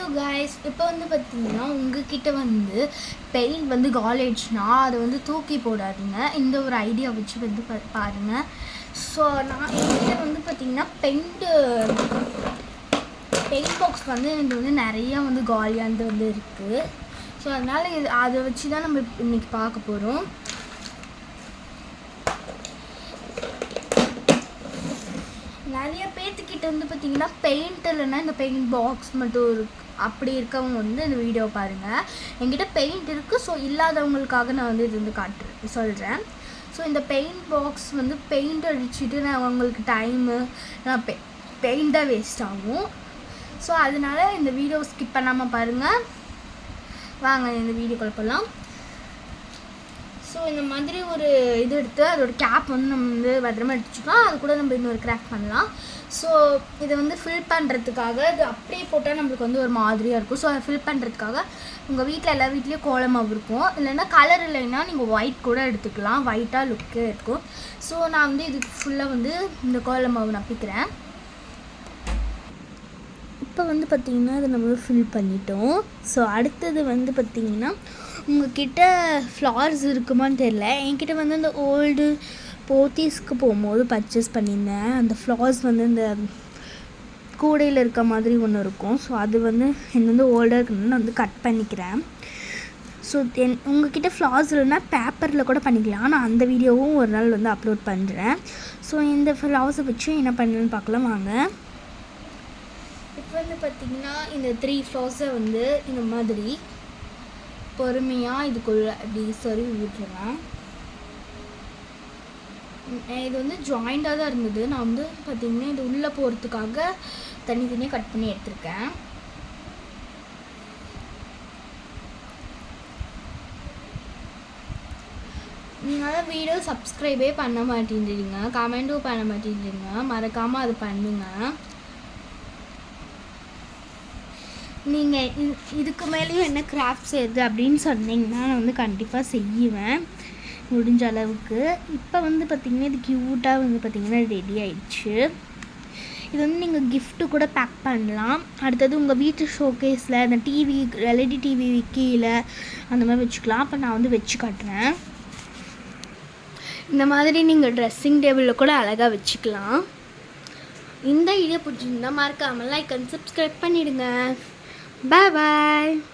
Hello guys, இப்போ வந்து பார்த்தீங்கன்னா உங்ககிட்ட வந்து பெயிண்ட் வந்து காலேஜ்னா அதை வந்து தூக்கி போடாதீங்க. இந்த ஒரு ஐடியா வச்சு வந்து பாருங்கள். ஸோ நான் என்கிட்ட வந்து பார்த்தீங்கன்னா பெயிண்ட் பாக்ஸ் வந்து இது வந்து நிறையா வந்து காலியானது வந்து இருக்குது. ஸோ அதனால் அதை வச்சு தான் நம்ம இன்றைக்கி பார்க்க போகிறோம். நிறைய பேர்த்துக்கிட்ட வந்து பார்த்திங்கன்னா பெயிண்ட் இல்லைன்னா இந்த பெயிண்ட் பாக்ஸ் மட்டும் இருக்கு. அப்படி இருக்கவங்க வந்து இந்த வீடியோ பாருங்கள். என்கிட்ட பெயிண்ட் இருக்குது. ஸோ இல்லாதவங்களுக்காக நான் வந்து இது வந்து சொல்கிறேன். ஸோ இந்த பெயிண்ட் பாக்ஸ் வந்து பெயிண்ட் அடிச்சுட்டு நான் அவங்களுக்கு டைமு நான் பெயிண்ட்டாக வேஸ்ட் ஆகும். ஸோ அதனால் இந்த வீடியோ ஸ்கிப் பண்ணாமல் பாருங்கள். வாங்க இந்த வீடியோக்குள்ள போகலாம். ஸோ இந்த மாதிரி ஒரு இது எடுத்து அதோட கேப் வந்து நம்ம வந்து பத்திரமா எடுத்துக்கலாம். அது கூட நம்ம இன்னொரு கிராஃப்ட் பண்ணலாம். ஸோ இதை வந்து ஃபில் பண்ணுறதுக்காக இது அப்படியே போட்டால் நம்மளுக்கு வந்து ஒரு மாதிரியாக இருக்கும். ஸோ அதை ஃபில் பண்ணுறதுக்காக உங்கள் வீட்டில் எல்லா வீட்லேயும் கோலமாவு இருக்கும். இல்லைன்னா கலர் இல்லைன்னா நீங்கள் ஒயிட் கூட எடுத்துக்கலாம். ஒயிட்டாக லுக்கே இருக்கும். ஸோ நான் வந்து இதுக்கு ஃபுல்லாக வந்து இந்த கோலமாவு நப்பிக்கிறேன். இப்போ வந்து பார்த்திங்கன்னா அதை நம்ம ஃபில் பண்ணிட்டோம். ஸோ அடுத்தது வந்து பார்த்திங்கன்னா உங்கள்கிட்ட ஃப்ளார்ஸ் இருக்குமான்னு தெரில. என்கிட்ட வந்து அந்த ஓல்டு போத்தீஸ்க்கு போகும்போது பர்ச்சேஸ் பண்ணியிருந்தேன். அந்த ஃப்ளார்ஸ் வந்து இந்த கூடையில் இருக்க மாதிரி ஒன்று இருக்கும். ஸோ அது வந்து என்ன வந்து ஓல்டாக இருக்குன்னு நான் வந்து கட் பண்ணிக்கிறேன். ஸோ உங்கள்கிட்ட ஃப்ளார்ஸ் இல்லைன்னா பேப்பரில் கூட பண்ணிக்கலாம். நான் அந்த வீடியோவும் ஒரு நாள் வந்து அப்லோட் பண்ணுறேன். ஸோ இந்த ஃப்ளார்ஸை வச்சு என்ன பண்ணுன்னு பார்க்கலாம் வாங்க. இப்போ வந்து பார்த்திங்கன்னா இந்த 3 ஃப்ளார்ஸை வந்து இந்த மாதிரி பொறுமையாக இதுக்குள்ளே இப்படி சொருவி விட்டுருவேன். இது வந்து ஜாயிண்டாக தான் இருந்தது. நான் வந்து பார்த்திங்கன்னா இது உள்ளே போகிறதுக்காக தனித்தனியாக கட் பண்ணி எடுத்திருக்கேன். நீங்கள் வீடியோ சப்ஸ்கிரைபே பண்ண மாட்டேங்கிறீங்க, கமெண்ட்டும் பண்ண மாட்டேங்கிறீங்க. மறக்காமல் அது பண்ணுங்கள். நீங்கள் இதுக்கு மேலேயும் என்ன கிராஃப்ட் செய்யுது அப்படின்னு சொன்னீங்கன்னா நான் வந்து கண்டிப்பாக செய்வேன் முடிஞ்ச அளவுக்கு. இப்போ வந்து பார்த்திங்கன்னா இது க்யூட்டாக வந்து பார்த்திங்கன்னா ரெடி ஆயிடுச்சு. இது வந்து நீங்கள் கிஃப்ட்டு கூட பேக் பண்ணலாம். அடுத்தது உங்கள் வீட்டு ஷோகேஸில் அந்த டிவி எல்இடி டிவி கீழே அந்த மாதிரி வச்சுக்கலாம். அப்போ நான் வந்து வச்சு காட்டுறேன். இந்த மாதிரி நீங்கள் ட்ரெஸ்ஸிங் டேபிளில் கூட அழகாக வச்சுக்கலாம். இந்த வீடியோ பிடிச்சிருந்தா மறக்காமல் லைக் அண்ட் சப்ஸ்கிரைப் பண்ணிவிடுங்க. Bye bye.